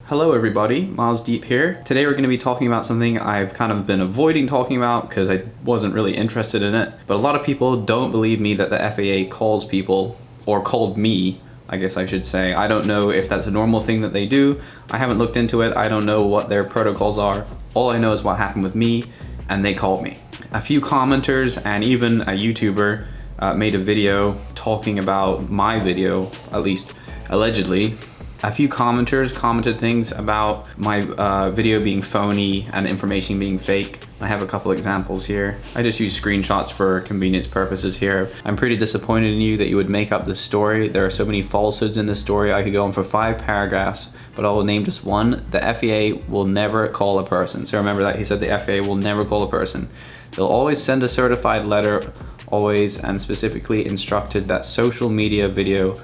Hello everybody, Miles Deep here. Today we're going to be talking about something I've kind of been avoiding talking about because I wasn't really interested in it. But a lot of people don't believe me that the FAA calls people, or called me, I guess I should say. I don't know if that's a normal thing that they do. I haven't looked into it. I don't know what their protocols are. All I know is what happened with me, and they called me. A few commenters and even a YouTuber made a video talking about my video, at least allegedly. A few commenters commented things about my video being phony and information being fake. I have a couple examples here. I just use screenshots for convenience purposes here. I'm pretty disappointed in you that you would make up this story. There are so many falsehoods in this story. I could go on for 5 paragraphs, but I will name just one. The FAA will never call a person. So remember that, he said the FAA will never call a person. They'll always send a certified letter, always, and specifically instructed that social media video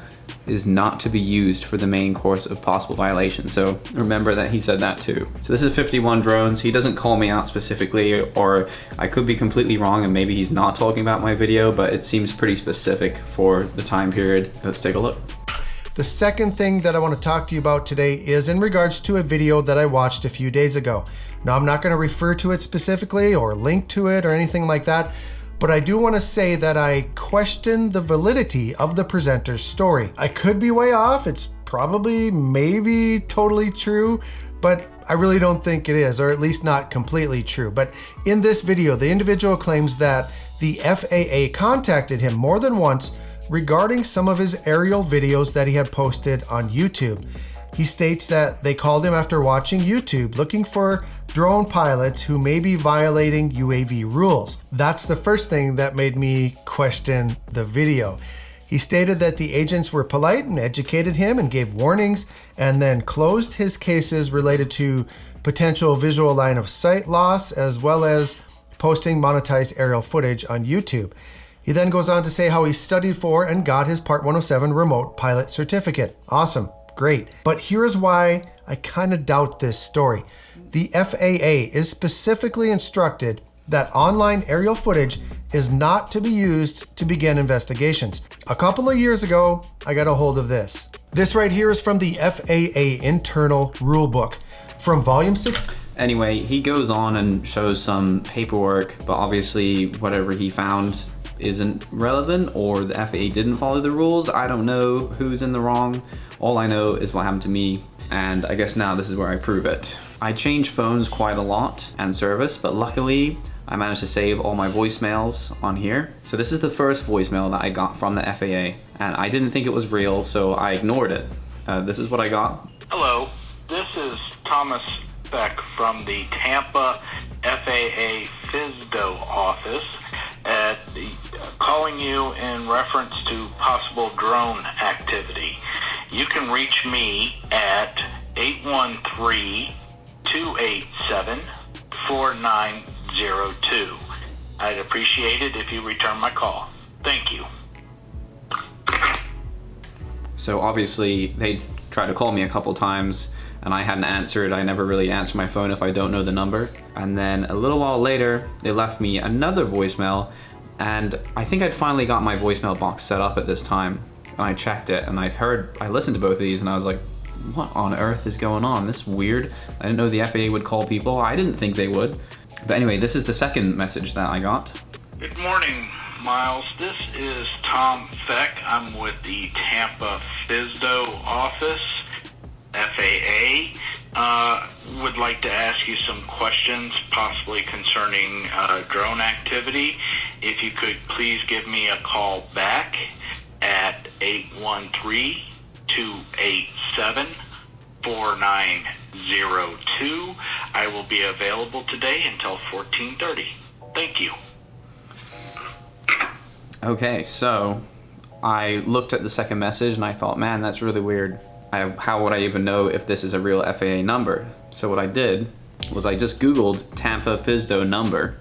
is not to be used for the main course of possible violation. So remember that he said that too. So this is 51 drones. He doesn't call me out specifically, or I could be completely wrong and maybe he's not talking about my video, but it seems pretty specific for the time period. Let's take a look. The second thing that I want to talk to you about today is in regards to a video that I watched a few days ago. Now, I'm not going to refer to it specifically or link to it or anything like that, but I do want to say that I question the validity of the presenter's story. I could be way off. It's probably, maybe totally true, but I really don't think it is, or at least not completely true. But in this video, the individual claims that the FAA contacted him more than once regarding some of his aerial videos that he had posted on YouTube. He states that they called him after watching YouTube looking for drone pilots who may be violating UAV rules. That's the first thing that made me question the video. He stated that the agents were polite and educated him and gave warnings, and then closed his cases related to potential visual line of sight loss, as well as posting monetized aerial footage on YouTube. He then goes on to say how he studied for and got his Part 107 remote pilot certificate. Awesome. Great. But here's why I kind of doubt this story. The FAA is specifically instructed that online aerial footage is not to be used to begin investigations. A couple of years ago, I got a hold of this. This right here is from the FAA internal rulebook from volume 6. Anyway, he goes on and shows some paperwork, but obviously whatever he found isn't relevant, or the FAA didn't follow the rules. I don't know who's in the wrong. All I know is what happened to me, and I guess now this is where I prove it. I change phones quite a lot and service, but luckily I managed to save all my voicemails on here. So this is the first voicemail that I got from the FAA, and I didn't think it was real, so I ignored it. This is what I got. Hello, this is Thomas Beck from the Tampa FAA FSDO office, calling you in reference to possible drone activity. You can reach me at 813-287-4902. I'd appreciate it if you return my call. Thank you. So obviously they tried to call me a couple times and I hadn't answered. I never really answer my phone if I don't know the number. And then a little while later, they left me another voicemail, and I think I'd finally got my voicemail box set up at this time. And I checked it, and I listened to both of these, and I was like, what on earth is going on? This is weird. I didn't know the FAA would call people. I didn't think they would. But anyway, this is the second message that I got. Good morning, Miles. This is Tom Feck. I'm with the Tampa FSDO office. FAA would like to ask you some questions, possibly concerning drone activity. If you could please give me a call back at 813-287-4902. I will be available today until 14:30. Thank you. Okay, so I looked at the second message and I thought, man, that's really weird. How would I even know if this is a real FAA number? So what I did was I just Googled Tampa FSDO number,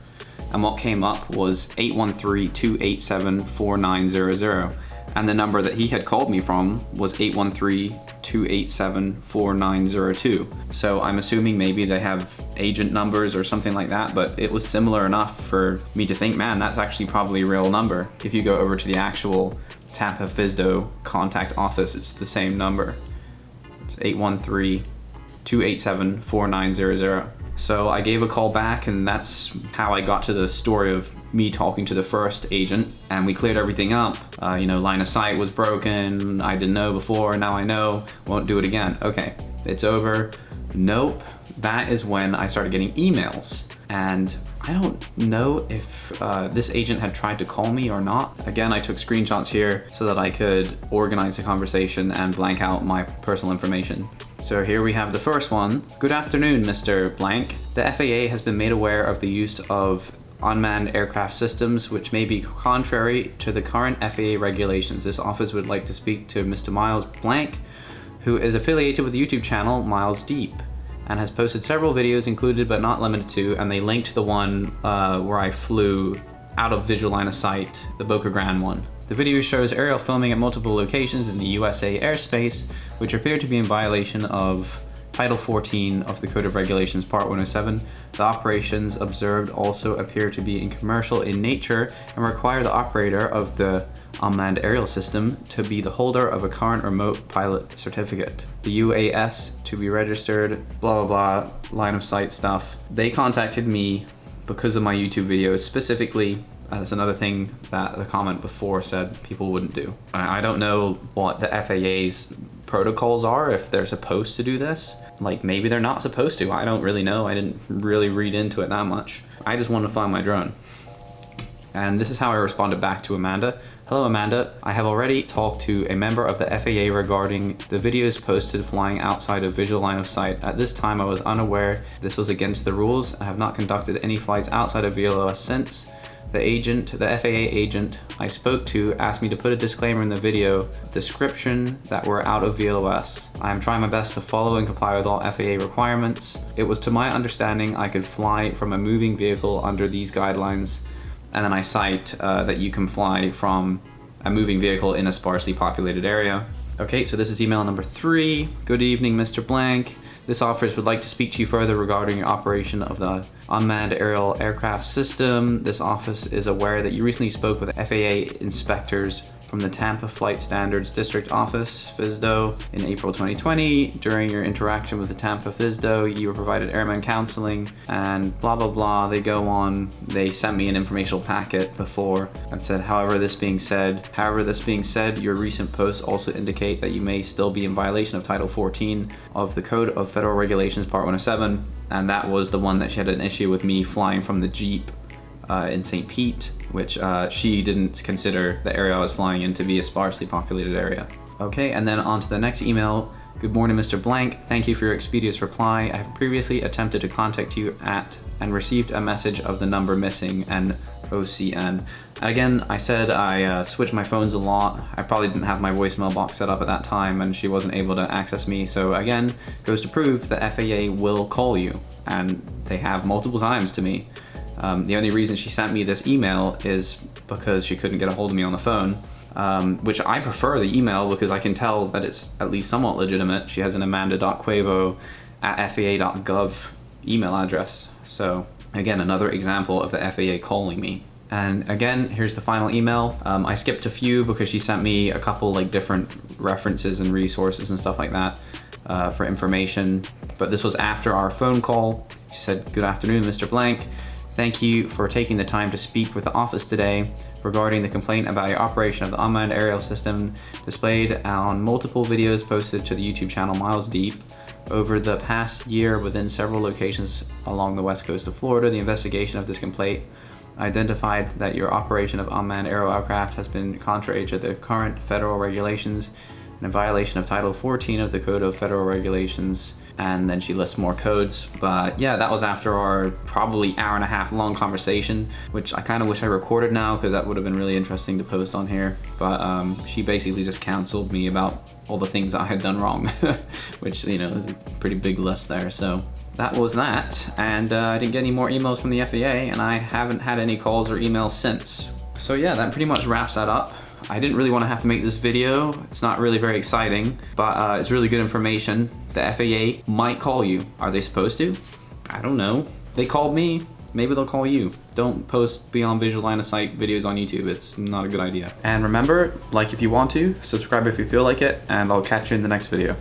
and what came up was 813-287-4900. And the number that he had called me from was 813-287-4902. So I'm assuming maybe they have agent numbers or something like that, but it was similar enough for me to think, man, that's actually probably a real number. If you go over to the actual Tampa FSDO contact office, it's the same number. It's 287-4900. So I gave a call back, and that's how I got to the story of me talking to the first agent, and we cleared everything up. Line of sight was broken. I didn't know before, now I know. Won't do it again. Okay, it's over. Nope. That is when I started getting emails, and I don't know if this agent had tried to call me or not. Again, I took screenshots here so that I could organize the conversation and blank out my personal information. So here we have the first one. Good afternoon, Mr. Blank. The FAA has been made aware of the use of unmanned aircraft systems, which may be contrary to the current FAA regulations. This office would like to speak to Mr. Miles Blank, who is affiliated with the YouTube channel Miles Deep, and has posted several videos included but not limited to, and they linked to the one where I flew out of visual line of sight, the Boca Grande one. The video shows aerial filming at multiple locations in the USA airspace, which appear to be in violation of Title 14 of the Code of Regulations Part 107. The operations observed also appear to be commercial in nature and require the operator of the unmanned aerial system to be the holder of a current remote pilot certificate. The UAS to be registered, blah blah blah, line of sight stuff. They contacted me because of my YouTube videos specifically. That's another thing that the comment before said people wouldn't do. I don't know what the FAA's protocols are, if they're supposed to do this. Like, maybe they're not supposed to. I don't really know. I didn't really read into it that much. I just wanted to fly my drone. And this is how I responded back to Amanda. Hello Amanda, I have already talked to a member of the FAA regarding the videos posted flying outside of visual line of sight. At this time I was unaware this was against the rules. I have not conducted any flights outside of VLOS since. The FAA agent I spoke to asked me to put a disclaimer in the video description that we're out of VLOS. I am trying my best to follow and comply with all FAA requirements. It was to my understanding I could fly from a moving vehicle under these guidelines, and then I cite that you can fly from a moving vehicle in a sparsely populated area. Okay, so this is email number 3. Good evening, Mr. Blank. This office would like to speak to you further regarding your operation of the unmanned aerial aircraft system. This office is aware that you recently spoke with FAA inspectors from the Tampa Flight Standards District Office, FSDO, in April 2020. During your interaction with the Tampa FSDO, you were provided airman counseling and blah, blah, blah. They go on. They sent me an informational packet before and said, however, this being said, your recent posts also indicate that you may still be in violation of Title 14 of the Code of Federal Regulations Part 107. And that was the one that she had an issue with me flying from the Jeep in St. Pete, which she didn't consider the area I was flying in to be a sparsely populated area. Okay, and then on to the next email. Good morning, Mr. Blank. Thank you for your expeditious reply. I have previously attempted to contact you and received a message of the number missing and OCN. Again, I said I switched my phones a lot. I probably didn't have my voicemail box set up at that time, and she wasn't able to access me. So again, goes to prove the FAA will call you, and they have multiple times to me. The only reason she sent me this email is because she couldn't get a hold of me on the phone, which I prefer the email because I can tell that it's at least somewhat legitimate. She has an amanda.quavo@faa.gov email address. So again, another example of the FAA calling me. And again, here's the final email. I skipped a few because she sent me a couple like different references and resources and stuff like that for information. But this was after our phone call. She said, good afternoon, Mr. Blank. Thank you for taking the time to speak with the office today regarding the complaint about your operation of the unmanned aerial system displayed on multiple videos posted to the YouTube channel Miles Deep. Over the past year within several locations along the west coast of Florida, the investigation of this complaint identified that your operation of unmanned aerial aircraft has been contrary to the current federal regulations and in violation of Title 14 of the Code of Federal Regulations. And then she lists more codes. But yeah, that was after our probably hour-and-a-half long conversation, which I kind of wish I recorded now because that would have been really interesting to post on here. But she basically just counseled me about all the things I had done wrong, which, you know, is a pretty big list there. So that was that. And I didn't get any more emails from the FAA, and I haven't had any calls or emails since. So yeah, that pretty much wraps that up. I didn't really want to have to make this video. It's not really very exciting, but it's really good information. The FAA might call you. Are they supposed to? I don't know. They called me. Maybe they'll call you. Don't post beyond visual line of sight videos on YouTube. It's not a good idea. And remember, like if you want to, subscribe if you feel like it, and I'll catch you in the next video.